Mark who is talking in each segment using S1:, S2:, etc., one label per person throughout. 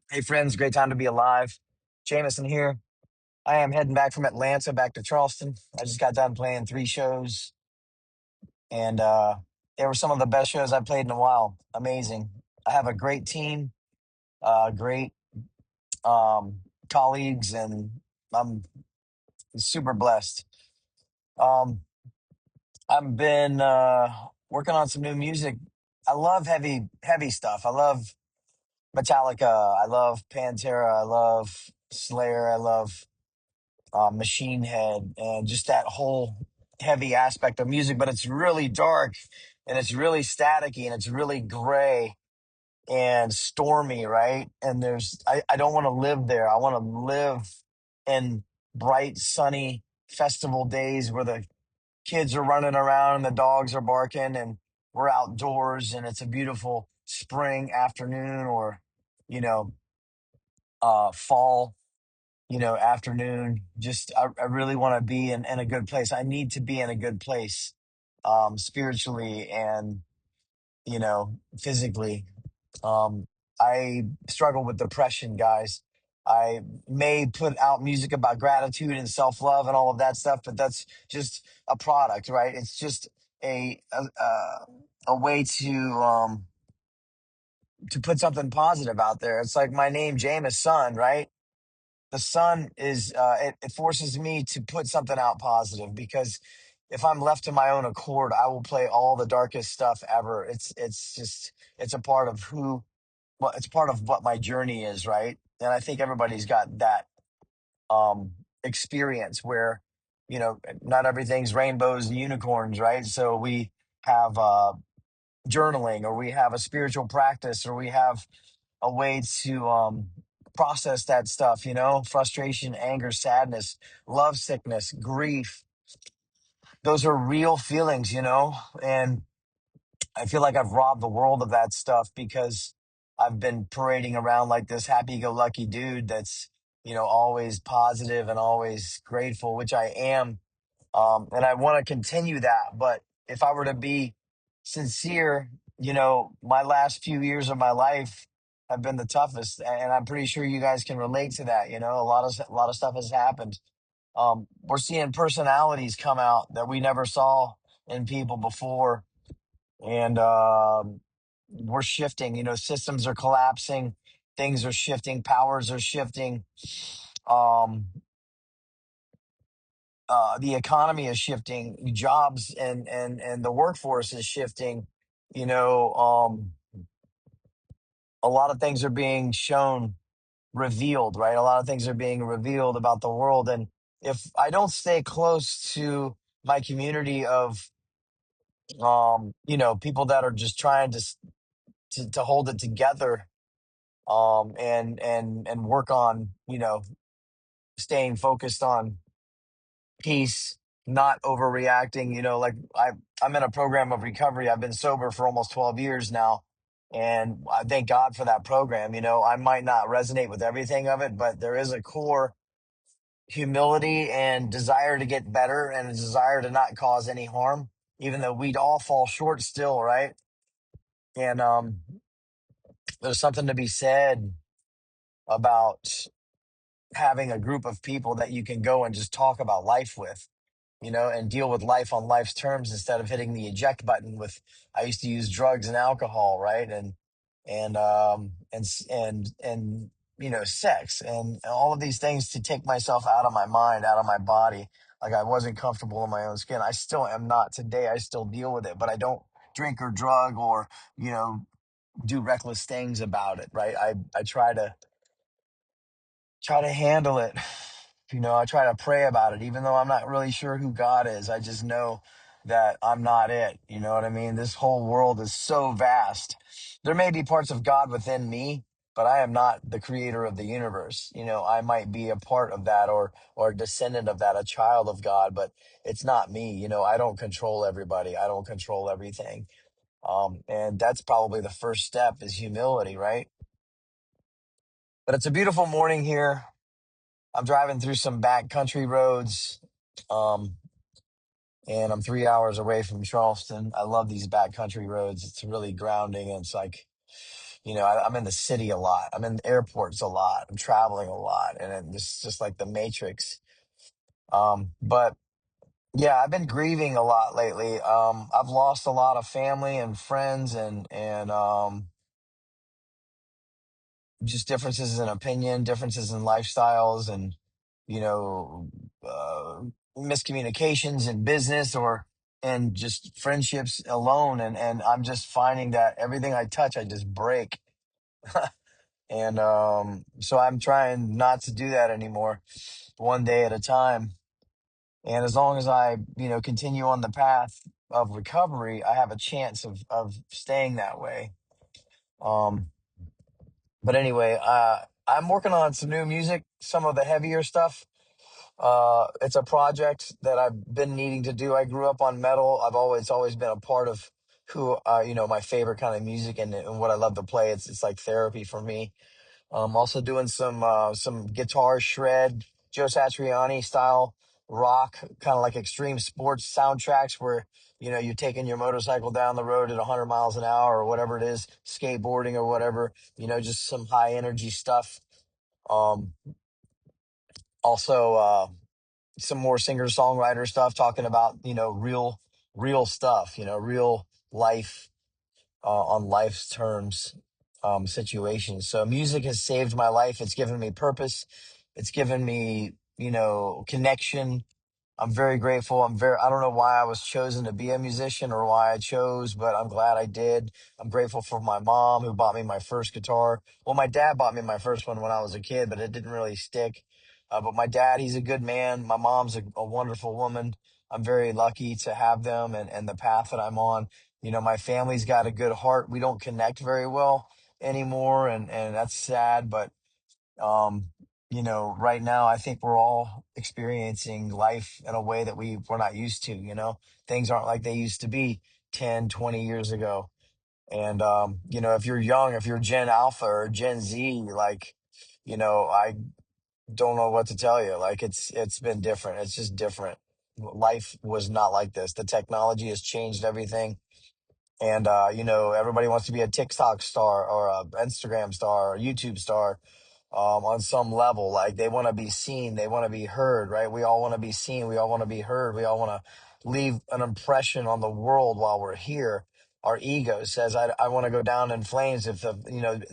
S1: Hey, friends, great time to be alive. Jameson here. I am heading back from Atlanta back to Charleston. I just got done playing three shows, and they were some of the best shows I've played in a while. Amazing. I have a great team, great colleagues, and I'm super blessed. Um, I've been working on some new music. I love heavy stuff. I love Metallica. I love Pantera. I love Slayer. I love Machine Head, and just that whole heavy aspect of music. But it's really dark, and it's really staticky, and it's really gray and stormy, right? And I don't want to live there. I want to live in bright, sunny festival days where the kids are running around and the dogs are barking and we're outdoors and it's a beautiful spring afternoon or, you know, fall, afternoon. Just I really want to be in a good place. I need to be in a good place, spiritually and physically. Um, I struggle with depression, guys. I may put out music about gratitude and self love and all of that stuff, but that's just a product, right? It's just a way to put something positive out there. It's like my name, Jameis Sun, right? The sun is it forces me to put something out positive because if I'm left to my own accord, I will play all the darkest stuff ever. It's just it's a part of who well, it's part of what my journey is, right? And I think everybody's got that experience where not everything's rainbows and unicorns, right? So we have journaling, or we have a spiritual practice, or we have a way to process that stuff, frustration, anger, sadness, love, sickness, grief. Those are real feelings, and I feel like I've robbed the world of that stuff because I've been parading around like this happy go lucky dude that's, always positive and always grateful, which I am. And I want to continue that. But if I were to be sincere, my last few years of my life have been the toughest, and I'm pretty sure you guys can relate to that. A lot of stuff has happened. We're seeing personalities come out that we never saw in people before, and we're shifting. Systems are collapsing, things are shifting, powers are shifting. Um, the economy is shifting, jobs and the workforce is shifting. You know, a lot of things are being shown, revealed, right? A lot of things are being revealed about the world, and if I don't stay close to my community of people that are just trying to hold it together, and work on staying focused on peace, not overreacting. Like I'm in a program of recovery. I've been sober for almost 12 years now, and I thank God for that program. I might not resonate with everything of it, but there is a core humility and desire to get better and a desire to not cause any harm, even though we'd all fall short still, right? And there's something to be said about having a group of people that you can go and just talk about life with, and deal with life on life's terms instead of hitting the eject button with. I used to use drugs and alcohol, right? And sex and all of these things to take myself out of my mind, out of my body. Like I wasn't comfortable in my own skin. I still am not today. I still deal with it, but I don't drink or drug or, you know, do reckless things about it, right? I try to handle it. I try to pray about it, even though I'm not really sure who God is. I just know that I'm not it. You know what I mean? This whole world is so vast. There may be parts of God within me, but I am not the creator of the universe. I might be a part of that, or a descendant of that, a child of God, but it's not me. I don't control everybody. I don't control everything. And that's probably the first step is humility, right? But it's a beautiful morning here. I'm driving through some back country roads, um, and I'm 3 hours away from Charleston. I love these back country roads. It's really grounding. And it's like, I'm in the city a lot. I'm in airports a lot. I'm traveling a lot, and it's just like the Matrix. But yeah, I've been grieving a lot lately. I've lost a lot of family and friends, and just differences in opinion, differences in lifestyles, and you know, uh, miscommunications in business or and just friendships alone. And I'm just finding that everything I touch, I just break. And so I'm trying not to do that anymore, one day at a time. And as long as I, continue on the path of recovery, I have a chance of staying that way. Um, but anyway, I'm working on some new music, some of the heavier stuff. It's a project that I've been needing to do. I grew up on metal. It's always been a part of who, my favorite kind of music and what I love to play. It's like therapy for me. Also doing some guitar shred, Joe Satriani style rock, kind of like extreme sports soundtracks where you're taking your motorcycle down the road at 100 miles an hour or whatever it is, skateboarding or whatever. Just some high energy stuff. Um, also, some more singer songwriter stuff, talking about real stuff, real life on life's terms, situations. So music has saved my life. It's given me purpose. It's given me, connection. I'm very grateful. I don't know why I was chosen to be a musician or why I chose, but I'm glad I did. I'm grateful for my mom who bought me my first guitar. Well, my dad bought me my first one when I was a kid, but it didn't really stick. But my dad, he's a good man. My mom's a wonderful woman. I'm very lucky to have them and the path that I'm on. My family's got a good heart. We don't connect very well anymore, and that's sad, but um, right now I think we're all experiencing life in a way that we're not used to, things aren't like they used to be 10, 20 years ago. And if you're young, if you're Gen Alpha or Gen Z, like, I don't know what to tell you. Like it's been different. It's just different. Life was not like this. The technology has changed everything. And everybody wants to be a TikTok star or a Instagram star or YouTube star, on some level. Like they want to be seen, they want to be heard, right? We all want to be seen, we all want to be heard, we all want to leave an impression on the world while we're here. Our ego says, I want to go down in flames. If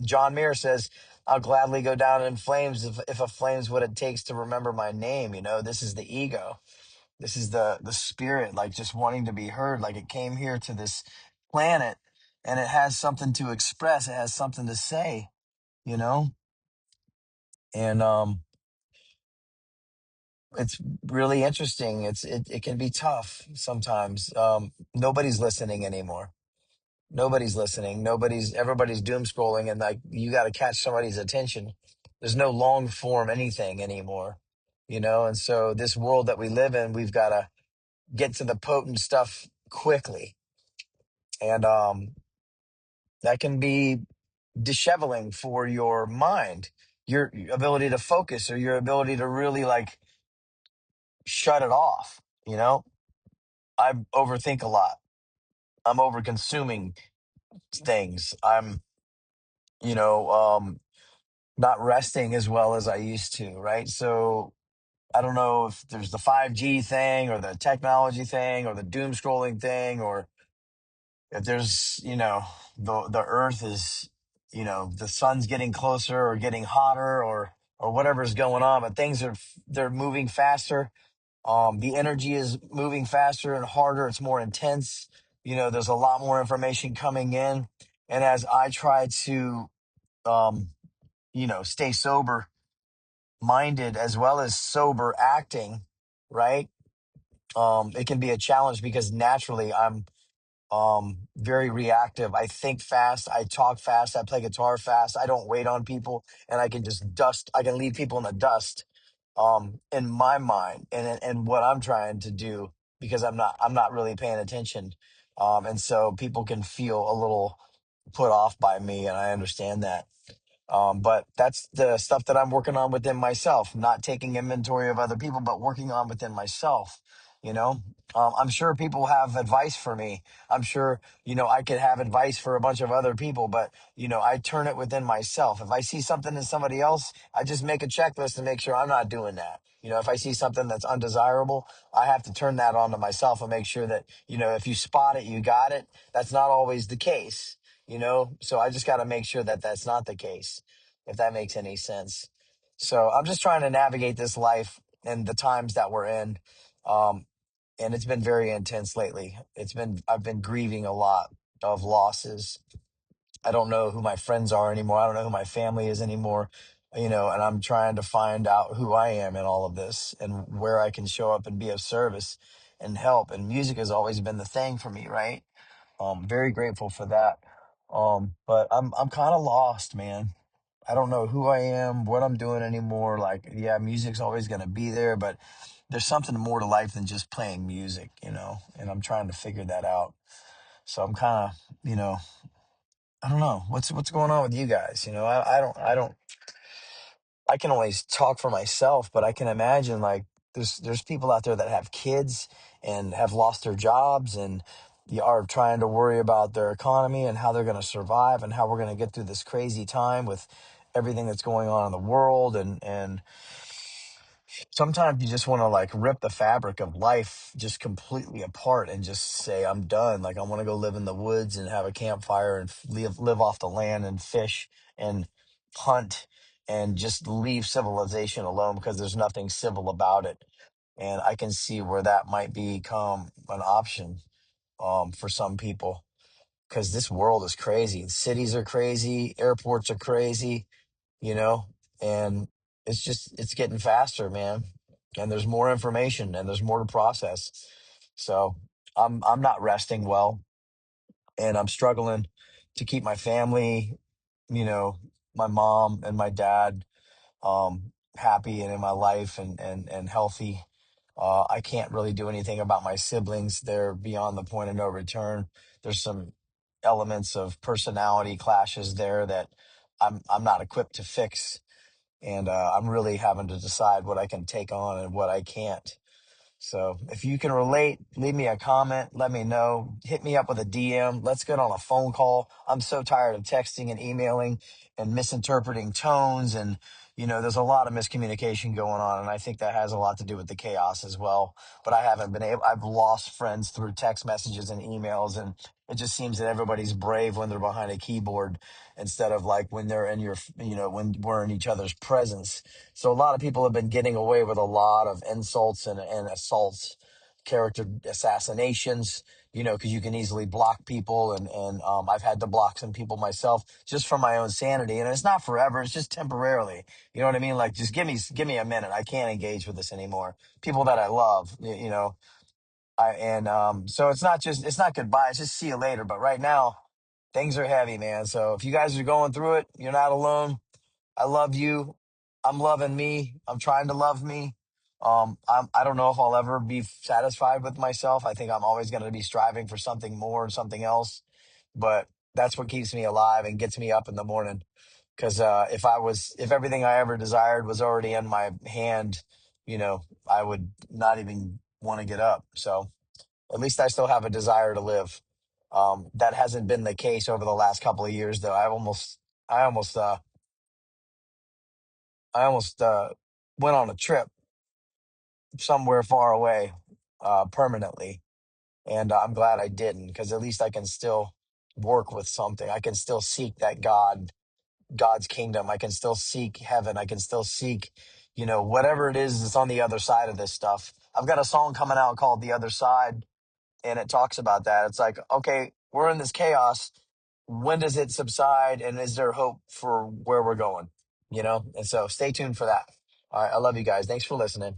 S1: John Muir says, I'll gladly go down in flames if a flame's what it takes to remember my name. This is the ego. This is the spirit, like just wanting to be heard. Like it came here to this planet and it has something to express. It has something to say, you know? And it's really interesting. It can be tough sometimes. Nobody's listening anymore. Nobody's listening. Everybody's doom scrolling and like you got to catch somebody's attention. There's no long form anything anymore, and so this world that we live in, we've got to get to the potent stuff quickly. And that can be disheveling for your mind, your ability to focus or your ability to really like shut it off. You know, I overthink a lot. I'm over consuming things. I'm, you know, um, not resting as well as I used to. Right. So I don't know if there's the 5G thing or the technology thing or the doom scrolling thing or if there's the earth is the sun's getting closer or getting hotter or whatever's going on, but they're moving faster. The energy is moving faster and harder. It's more intense. There's a lot more information coming in, and as I try to um stay sober minded as well as sober acting, right, it can be a challenge because naturally I'm very reactive. I think fast, I talk fast, I play guitar fast, I don't wait on people, and I can leave people in the dust, in my mind and what I'm trying to do because I'm not really paying attention. And so people can feel a little put off by me, and I understand that. But that's the stuff that I'm working on within myself, not taking inventory of other people, but working on within myself. You know, I'm sure people have advice for me. I'm sure, I could have advice for a bunch of other people, but, I turn it within myself. If I see something in somebody else, I just make a checklist to make sure I'm not doing that. If I see something that's undesirable, I have to turn that on to myself and make sure that, if you spot it, you got it. That's not always the case, so I just got to make sure that that's not the case, if that makes any sense. So I'm just trying to navigate this life and the times that we're in. Um, and it's been very intense lately. I've been grieving a lot of losses. I don't know who my friends are anymore. I don't know who my family is anymore. And I'm trying to find out who I am in all of this and where I can show up and be of service and help. And music has always been the thing for me, right? Very grateful for that. But I'm kind of lost, man. I don't know who I am, what I'm doing anymore. Like, yeah, music's always going to be there, but there's something more to life than just playing music, and I'm trying to figure that out. So I'm kind of, I don't know what's going on with you guys. I can always talk for myself, but I can imagine like there's people out there that have kids and have lost their jobs and are trying to worry about their economy and how they're going to survive and how we're going to get through this crazy time with everything that's going on in the world and sometimes you just want to like rip the fabric of life just completely apart and just say I'm done. Like I want to go live in the woods and have a campfire and live off the land and fish and hunt and just leave civilization alone because there's nothing civil about it. And I can see where that might become an option for some people because this world is crazy. Cities are crazy, airports are crazy, you know, and it's getting faster, man. And there's more information and there's more to process. So I'm not resting well and I'm struggling to keep my family, you know, my mom and my dad happy and in my life and healthy. I can't really do anything about my siblings. They're beyond the point of no return. There's some elements of personality clashes there that I'm not equipped to fix and I'm really having to decide what I can take on and what I can't. So if you can relate, leave me a comment. Let me know. Hit me up with a DM. Let's get on a phone call. I'm so tired of texting and emailing and misinterpreting tones. And, there's a lot of miscommunication going on. And I think that has a lot to do with the chaos as well. But I've lost friends through text messages and emails. And it just seems that everybody's brave when they're behind a keyboard instead of like when they're in when we're in each other's presence. So a lot of people have been getting away with a lot of insults and assaults, character assassinations, because you can easily block people. And I've had to block some people myself just for my own sanity. And it's not forever. It's just temporarily. You know what I mean? Like, just give me a minute. I can't engage with this anymore. People that I love, so it's not goodbye. It's just see you later. But right now, things are heavy, man. So if you guys are going through it, you're not alone. I love you. I'm loving me. I'm trying to love me. I don't know if I'll ever be satisfied with myself. I think I'm always going to be striving for something more and something else. But that's what keeps me alive and gets me up in the morning. Because if everything I ever desired was already in my hand, I would not even want to get up. So at least I still have a desire to live. That hasn't been the case over the last couple of years, though. I almost, went on a trip somewhere far away, permanently, and I'm glad I didn't because at least I can still work with something. I can still seek that God's kingdom. I can still seek heaven. I can still seek, whatever it is that's on the other side of this stuff. I've got a song coming out called "The Other Side," and it talks about that. It's like, okay, we're in this chaos. When does it subside? And is there hope for where we're going? And so stay tuned for that. All right. I love you guys. Thanks for listening.